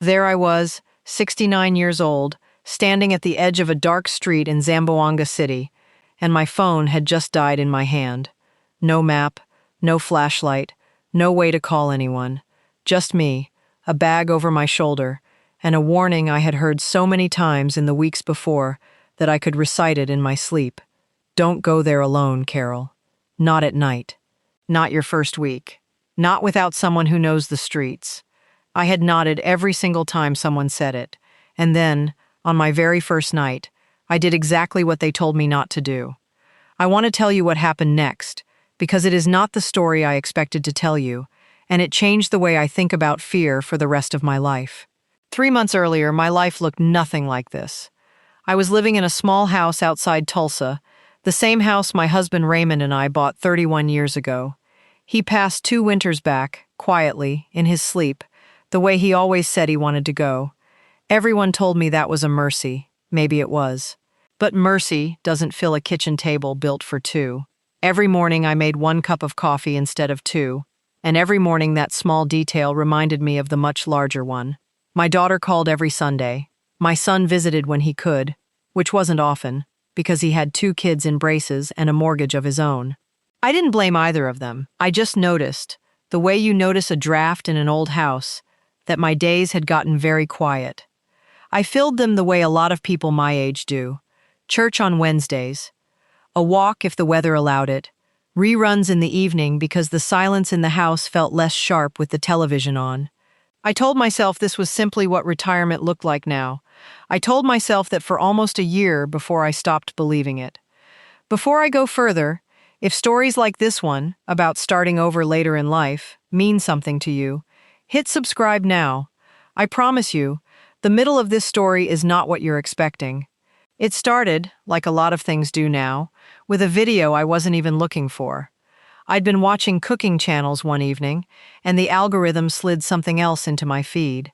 There I was, 69 years old, standing at the edge of a dark street in Zamboanga City, and my phone had just died in my hand. No map, no flashlight, no way to call anyone. Just me, a bag over my shoulder, and a warning I had heard so many times in the weeks before that I could recite it in my sleep. Don't go there alone, Carol. Not at night. Not your first week. Not without someone who knows the streets. I had nodded every single time someone said it, and then, on my very first night, I did exactly what they told me not to do. I want to tell you what happened next, because it is not the story I expected to tell you, and it changed the way I think about fear for the rest of my life. 3 months earlier, my life looked nothing like this. I was living in a small house outside Tulsa, the same house my husband Raymond and I bought 31 years ago. He passed 2 winters back, quietly, in his sleep, the way he always said he wanted to go. Everyone told me that was a mercy. Maybe it was. But mercy doesn't fill a kitchen table built for 2. Every morning I made 1 cup of coffee instead of 2, and every morning that small detail reminded me of the much larger one. My daughter called every Sunday. My son visited when he could, which wasn't often, because he had 2 kids in braces and a mortgage of his own. I didn't blame either of them. I just noticed, the way you notice a draft in an old house, that my days had gotten very quiet. I filled them the way a lot of people my age do. Church on Wednesdays, a walk if the weather allowed it, reruns in the evening because the silence in the house felt less sharp with the television on. I told myself this was simply what retirement looked like now. I told myself that for almost a year before I stopped believing it. Before I go further, if stories like this one, about starting over later in life, mean something to you, hit subscribe now. I promise you, the middle of this story is not what you're expecting. It started, like a lot of things do now, with a video I wasn't even looking for. I'd been watching cooking channels one evening, and the algorithm slid something else into my feed.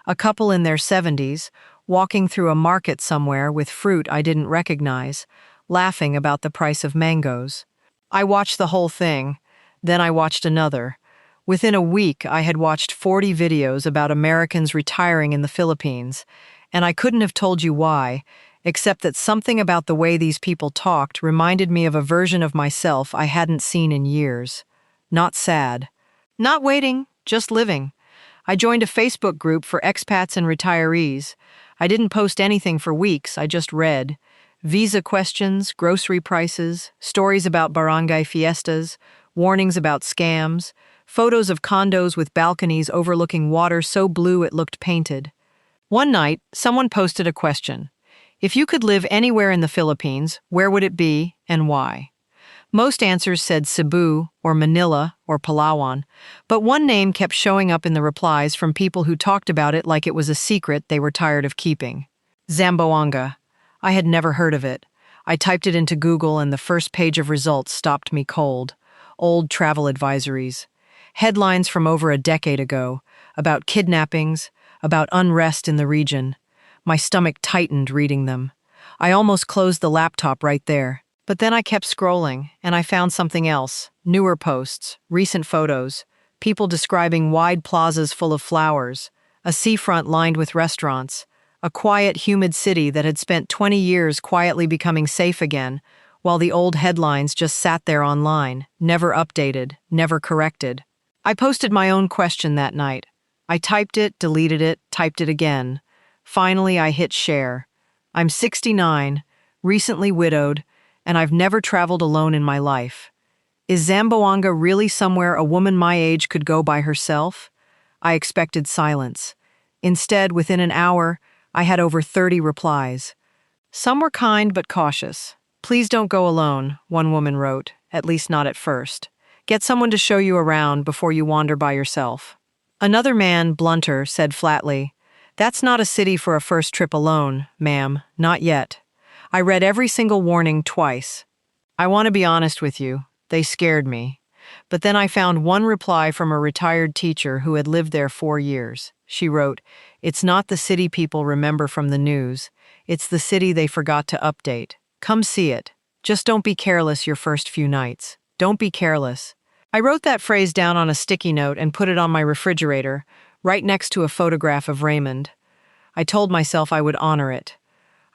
A couple in their 70s, walking through a market somewhere with fruit I didn't recognize, laughing about the price of mangoes. I watched the whole thing, then I watched another. Within a week, I had watched 40 videos about Americans retiring in the Philippines, and I couldn't have told you why, except that something about the way these people talked reminded me of a version of myself I hadn't seen in years. Not sad. Not waiting, just living. I joined a Facebook group for expats and retirees. I didn't post anything for weeks, I just read. Visa questions, grocery prices, stories about barangay fiestas, warnings about scams, photos of condos with balconies overlooking water so blue it looked painted. One night, someone posted a question. If you could live anywhere in the Philippines, where would it be and why? Most answers said Cebu or Manila or Palawan, but one name kept showing up in the replies from people who talked about it like it was a secret they were tired of keeping. Zamboanga. I had never heard of it. I typed it into Google and the first page of results stopped me cold. Old travel advisories. Headlines from over a decade ago, about kidnappings, about unrest in the region. My stomach tightened reading them. I almost closed the laptop right there. But then I kept scrolling, and I found something else. Newer posts, recent photos, people describing wide plazas full of flowers, a seafront lined with restaurants, a quiet, humid city that had spent 20 years quietly becoming safe again, while the old headlines just sat there online, never updated, never corrected. I posted my own question that night. I typed it, deleted it, typed it again. Finally, I hit share. I'm 69, recently widowed, and I've never traveled alone in my life. Is Zamboanga really somewhere a woman my age could go by herself? I expected silence. Instead, within an hour, I had over 30 replies. Some were kind but cautious. Please don't go alone, one woman wrote, at least not at first. Get someone to show you around before you wander by yourself. Another man, blunter, said flatly, "That's not a city for a first trip alone, ma'am, not yet." I read every single warning twice. I want to be honest with you, they scared me. But then I found one reply from a retired teacher who had lived there 4 years. She wrote, "It's not the city people remember from the news. It's the city they forgot to update. Come see it. Just don't be careless your first few nights. Don't be careless." I wrote that phrase down on a sticky note and put it on my refrigerator, right next to a photograph of Raymond. I told myself I would honor it.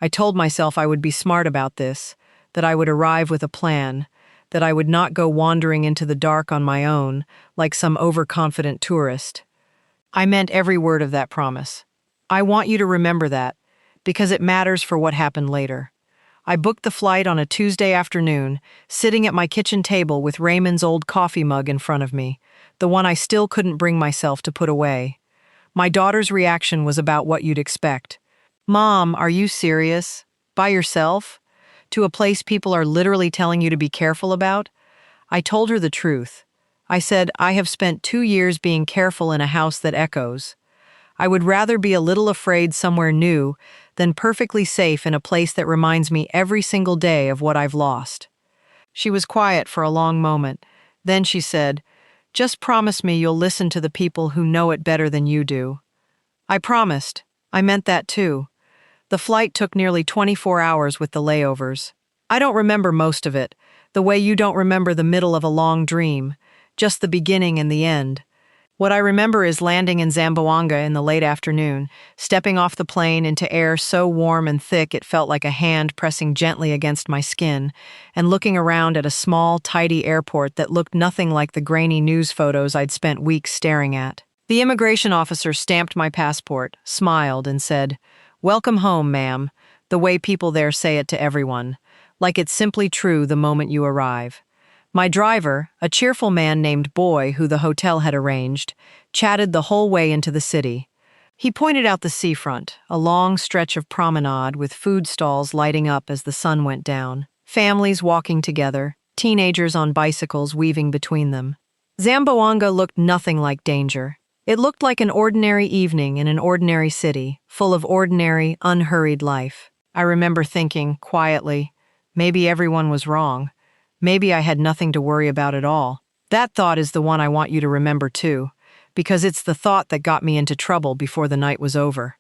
I told myself I would be smart about this, that I would arrive with a plan, that I would not go wandering into the dark on my own, like some overconfident tourist. I meant every word of that promise. I want you to remember that, because it matters for what happened later. I booked the flight on a Tuesday afternoon, sitting at my kitchen table with Raymond's old coffee mug in front of me, the one I still couldn't bring myself to put away. My daughter's reaction was about what you'd expect. "Mom, are you serious? By yourself? To a place people are literally telling you to be careful about?" I told her the truth. I said, "I have spent 2 years being careful in a house that echoes. I would rather be a little afraid somewhere new than perfectly safe in a place that reminds me every single day of what I've lost." She was quiet for a long moment. Then she said, "Just promise me you'll listen to the people who know it better than you do." I promised. I meant that too. The flight took nearly 24 hours with the layovers. I don't remember most of it, the way you don't remember the middle of a long dream, just the beginning and the end. What I remember is landing in Zamboanga in the late afternoon, stepping off the plane into air so warm and thick it felt like a hand pressing gently against my skin, and looking around at a small, tidy airport that looked nothing like the grainy news photos I'd spent weeks staring at. The immigration officer stamped my passport, smiled, and said, "Welcome home, ma'am," the way people there say it to everyone, like it's simply true the moment you arrive. My driver, a cheerful man named Boy who the hotel had arranged, chatted the whole way into the city. He pointed out the seafront, a long stretch of promenade with food stalls lighting up as the sun went down, families walking together, teenagers on bicycles weaving between them. Zamboanga looked nothing like danger. It looked like an ordinary evening in an ordinary city, full of ordinary, unhurried life. I remember thinking, quietly, maybe everyone was wrong. Maybe I had nothing to worry about at all. That thought is the one I want you to remember too, because it's the thought that got me into trouble before the night was over.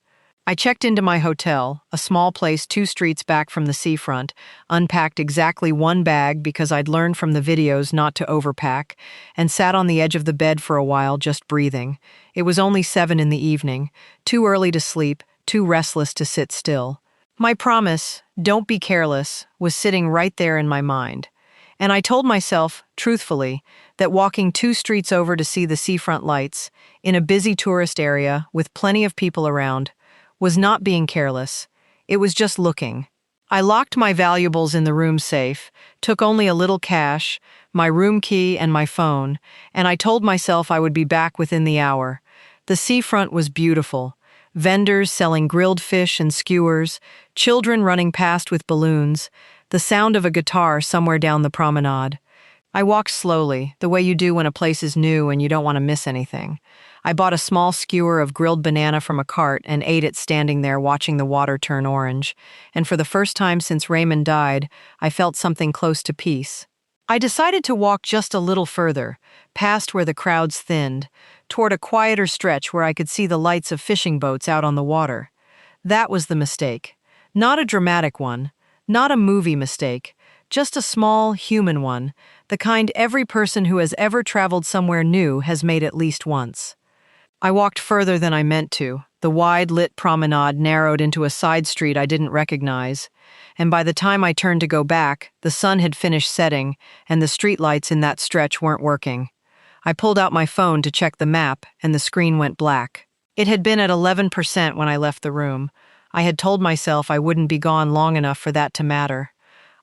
I checked into my hotel, a small place 2 streets back from the seafront, unpacked exactly one bag because I'd learned from the videos not to overpack, and sat on the edge of the bed for a while just breathing. It was only 7 in the evening, too early to sleep, too restless to sit still. My promise, "Don't be careless," was sitting right there in my mind. And I told myself, truthfully, that walking 2 streets over to see the seafront lights, in a busy tourist area with plenty of people around, was not being careless. It was just looking. I locked my valuables in the room safe, took only a little cash, my room key and my phone, and I told myself I would be back within the hour. The seafront was beautiful. Vendors selling grilled fish and skewers, children running past with balloons, the sound of a guitar somewhere down the promenade. I walked slowly, the way you do when a place is new and you don't want to miss anything. I bought a small skewer of grilled banana from a cart and ate it standing there watching the water turn orange. And for the first time since Raymond died, I felt something close to peace. I decided to walk just a little further, past where the crowds thinned, toward a quieter stretch where I could see the lights of fishing boats out on the water. That was the mistake. Not a dramatic one, not a movie mistake, just a small, human one, the kind every person who has ever traveled somewhere new has made at least once. I walked further than I meant to. The wide, lit promenade narrowed into a side street I didn't recognize, and by the time I turned to go back, the sun had finished setting, and the streetlights in that stretch weren't working. I pulled out my phone to check the map, and the screen went black. It had been at 11% when I left the room. I had told myself I wouldn't be gone long enough for that to matter.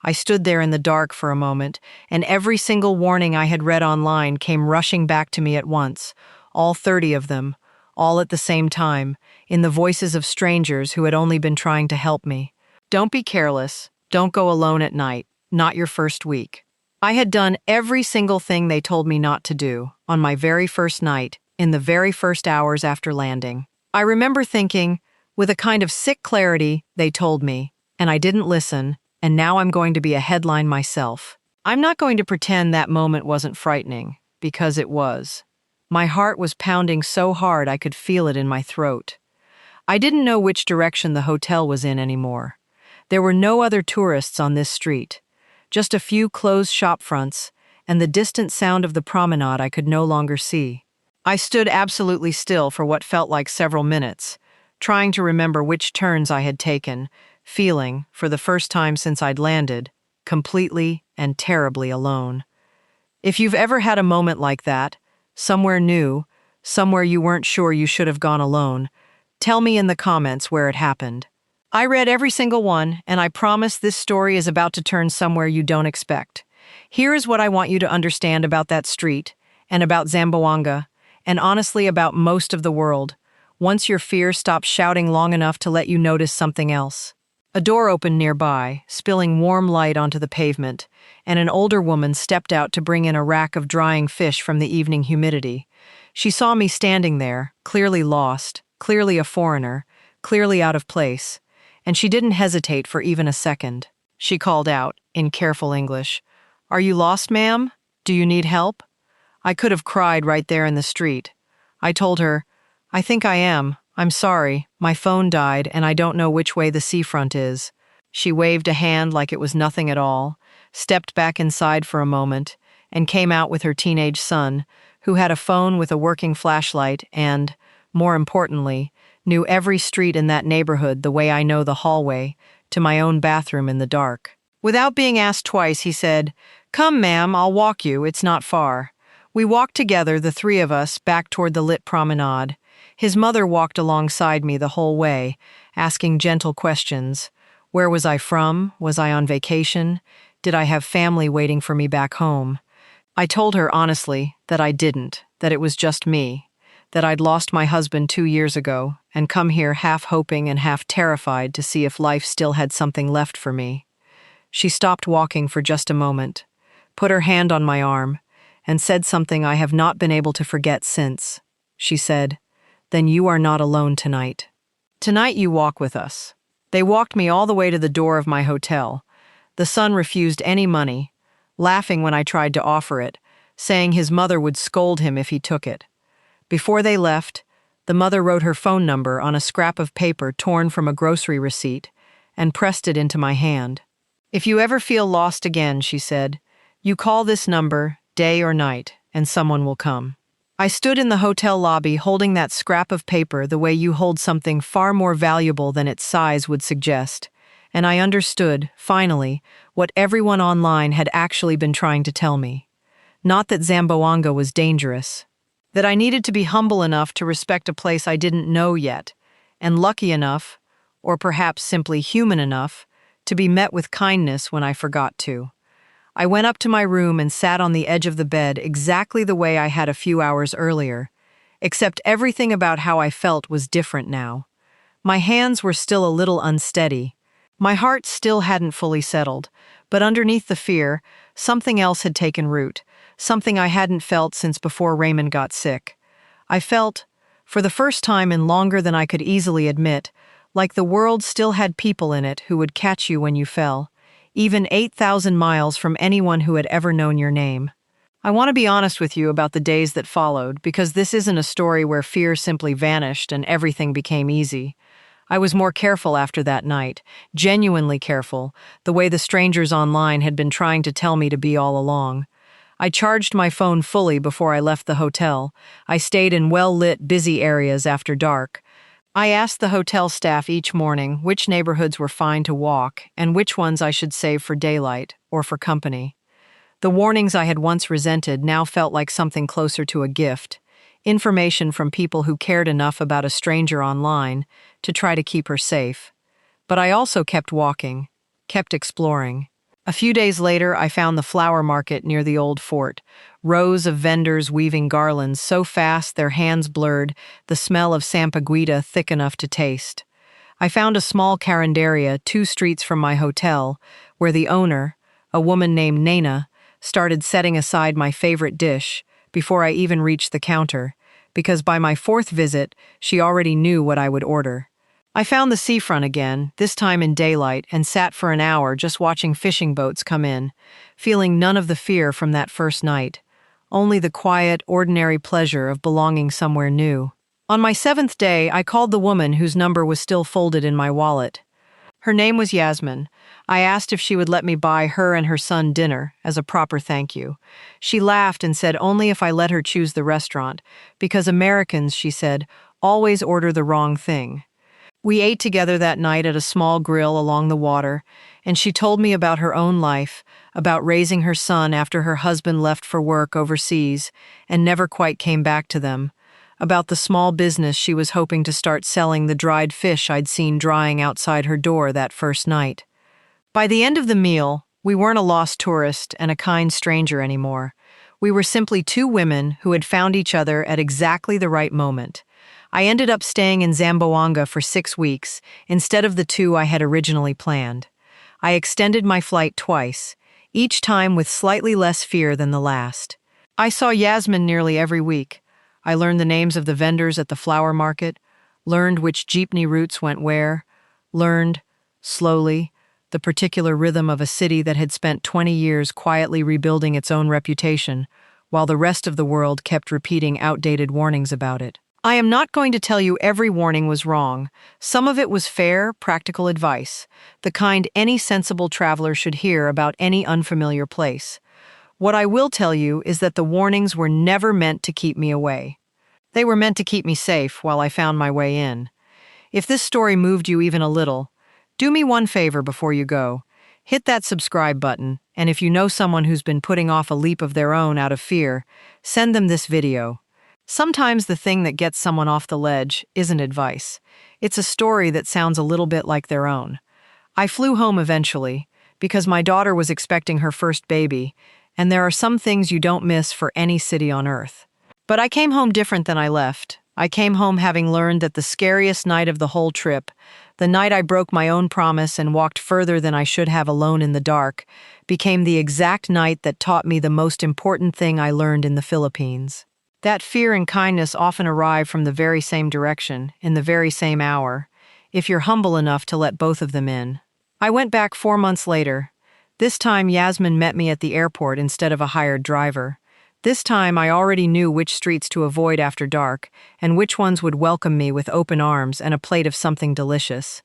I stood there in the dark for a moment, and every single warning I had read online came rushing back to me at once, all 30 of them, all at the same time, in the voices of strangers who had only been trying to help me. Don't be careless. Don't go alone at night. Not your first week. I had done every single thing they told me not to do on my very first night, in the very first hours after landing. I remember thinking, with a kind of sick clarity, they told me, and I didn't listen, and now I'm going to be a headline myself. I'm not going to pretend that moment wasn't frightening, because it was. My heart was pounding so hard I could feel it in my throat. I didn't know which direction the hotel was in anymore. There were no other tourists on this street, just a few closed shop fronts, and the distant sound of the promenade I could no longer see. I stood absolutely still for what felt like several minutes, trying to remember which turns I had taken, feeling, for the first time since I'd landed, completely and terribly alone. If you've ever had a moment like that, somewhere new, somewhere you weren't sure you should have gone alone, tell me in the comments where it happened. I read every single one, and I promise this story is about to turn somewhere you don't expect. Here is what I want you to understand about that street, and about Zamboanga, and honestly about most of the world, once your fear stops shouting long enough to let you notice something else. A door opened nearby, spilling warm light onto the pavement, and an older woman stepped out to bring in a rack of drying fish from the evening humidity. She saw me standing there, clearly lost, clearly a foreigner, clearly out of place, and she didn't hesitate for even a second. She called out, in careful English, "Are you lost, ma'am? Do you need help?" I could have cried right there in the street. I told her, "I think I am. I'm sorry. My phone died and I don't know which way the seafront is." She waved a hand like it was nothing at all, stepped back inside for a moment, and came out with her teenage son, who had a phone with a working flashlight and, more importantly, knew every street in that neighborhood the way I know the hallway to my own bathroom in the dark. Without being asked twice, he said, "Come, ma'am, I'll walk you. It's not far." We walked together, the three of us, back toward the lit promenade. His mother walked alongside me the whole way, asking gentle questions. Where was I from? Was I on vacation? Did I have family waiting for me back home? I told her honestly that I didn't, that it was just me, that I'd lost my husband 2 years ago and come here half hoping and half terrified to see if life still had something left for me. She stopped walking for just a moment, put her hand on my arm, and said something I have not been able to forget since. She said, "Then you are not alone tonight. Tonight you walk with us." They walked me all the way to the door of my hotel. The son refused any money, laughing when I tried to offer it, saying his mother would scold him if he took it. Before they left, the mother wrote her phone number on a scrap of paper torn from a grocery receipt and pressed it into my hand. "If you ever feel lost again," she said, "you call this number, day or night, and someone will come." I stood in the hotel lobby holding that scrap of paper the way you hold something far more valuable than its size would suggest, and I understood, finally, what everyone online had actually been trying to tell me. Not that Zamboanga was dangerous. That I needed to be humble enough to respect a place I didn't know yet, and lucky enough, or perhaps simply human enough, to be met with kindness when I forgot to. I went up to my room and sat on the edge of the bed exactly the way I had a few hours earlier, except everything about how I felt was different now. My hands were still a little unsteady. My heart still hadn't fully settled, but underneath the fear, something else had taken root, something I hadn't felt since before Raymond got sick. I felt, for the first time in longer than I could easily admit, like the world still had people in it who would catch you when you fell, even 8,000 miles from anyone who had ever known your name. I want to be honest with you about the days that followed, because this isn't a story where fear simply vanished and everything became easy. I was more careful after that night, genuinely careful, the way the strangers online had been trying to tell me to be all along. I charged my phone fully before I left the hotel. I stayed in well-lit, busy areas after dark. I asked the hotel staff each morning which neighborhoods were fine to walk and which ones I should save for daylight or for company. The warnings I had once resented now felt like something closer to a gift, information from people who cared enough about a stranger online to try to keep her safe. But I also kept walking, kept exploring. A few days later, I found the flower market near the old fort, rows of vendors weaving garlands so fast their hands blurred, the smell of sampaguita thick enough to taste. I found a small carinderia 2 streets from my hotel, where the owner, a woman named Nena, started setting aside my favorite dish before I even reached the counter, because by my 4th visit, she already knew what I would order. I found the seafront again, this time in daylight, and sat for an hour just watching fishing boats come in, feeling none of the fear from that first night, only the quiet, ordinary pleasure of belonging somewhere new. On my 7th day, I called the woman whose number was still folded in my wallet. Her name was Yasmin. I asked if she would let me buy her and her son dinner as a proper thank you. She laughed and said only if I let her choose the restaurant, because Americans, she said, always order the wrong thing. We ate together that night at a small grill along the water, and she told me about her own life, about raising her son after her husband left for work overseas and never quite came back to them, about the small business she was hoping to start selling the dried fish I'd seen drying outside her door that first night. By the end of the meal, we weren't a lost tourist and a kind stranger anymore. We were simply two women who had found each other at exactly the right moment. I ended up staying in Zamboanga for 6 weeks instead of the 2 I had originally planned. I extended my flight twice, each time with slightly less fear than the last. I saw Yasmin nearly every week. I learned the names of the vendors at the flower market, learned which jeepney routes went where, learned, slowly, the particular rhythm of a city that had spent 20 years quietly rebuilding its own reputation, while the rest of the world kept repeating outdated warnings about it. I am not going to tell you every warning was wrong. Some of it was fair, practical advice, the kind any sensible traveler should hear about any unfamiliar place. What I will tell you is that the warnings were never meant to keep me away. They were meant to keep me safe while I found my way in. If this story moved you even a little, do me one favor before you go. Hit that subscribe button, and if you know someone who's been putting off a leap of their own out of fear, send them this video. Sometimes the thing that gets someone off the ledge isn't advice. It's a story that sounds a little bit like their own. I flew home eventually, because my daughter was expecting her first baby, and there are some things you don't miss for any city on earth. But I came home different than I left. I came home having learned that the scariest night of the whole trip, the night I broke my own promise and walked further than I should have alone in the dark, became the exact night that taught me the most important thing I learned in the Philippines. That fear and kindness often arrive from the very same direction, in the very same hour, if you're humble enough to let both of them in. I went back 4 months later. This time Yasmin met me at the airport instead of a hired driver. This time I already knew which streets to avoid after dark, and which ones would welcome me with open arms and a plate of something delicious.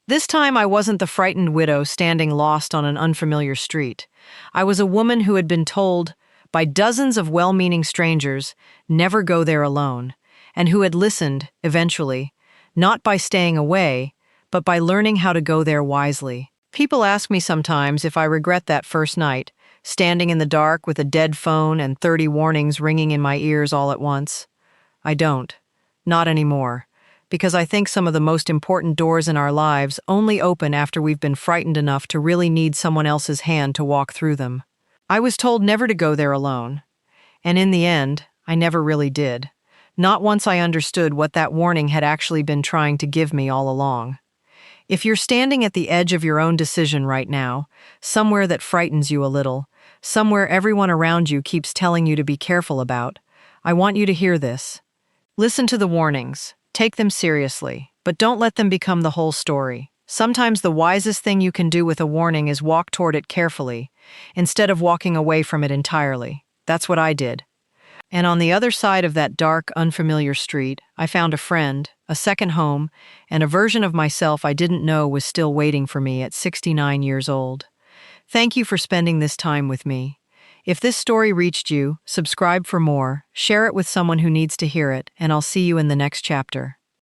This time I wasn't the frightened widow standing lost on an unfamiliar street. I was a woman who had been told, by dozens of well-meaning strangers, never go there alone, and who had listened, eventually, not by staying away, but by learning how to go there wisely. People ask me sometimes if I regret that first night, standing in the dark with a dead phone and 30 warnings ringing in my ears all at once. I don't. Not anymore. Because I think some of the most important doors in our lives only open after we've been frightened enough to really need someone else's hand to walk through them. I was told never to go there alone. And in the end, I never really did. Not once I understood what that warning had actually been trying to give me all along. If you're standing at the edge of your own decision right now, somewhere that frightens you a little, somewhere everyone around you keeps telling you to be careful about, I want you to hear this. Listen to the warnings, take them seriously, but don't let them become the whole story. Sometimes the wisest thing you can do with a warning is walk toward it carefully, instead of walking away from it entirely. That's what I did. And on the other side of that dark, unfamiliar street, I found a friend, a second home, and a version of myself I didn't know was still waiting for me at 69 years old. Thank you for spending this time with me. If this story reached you, subscribe for more, share it with someone who needs to hear it, and I'll see you in the next chapter.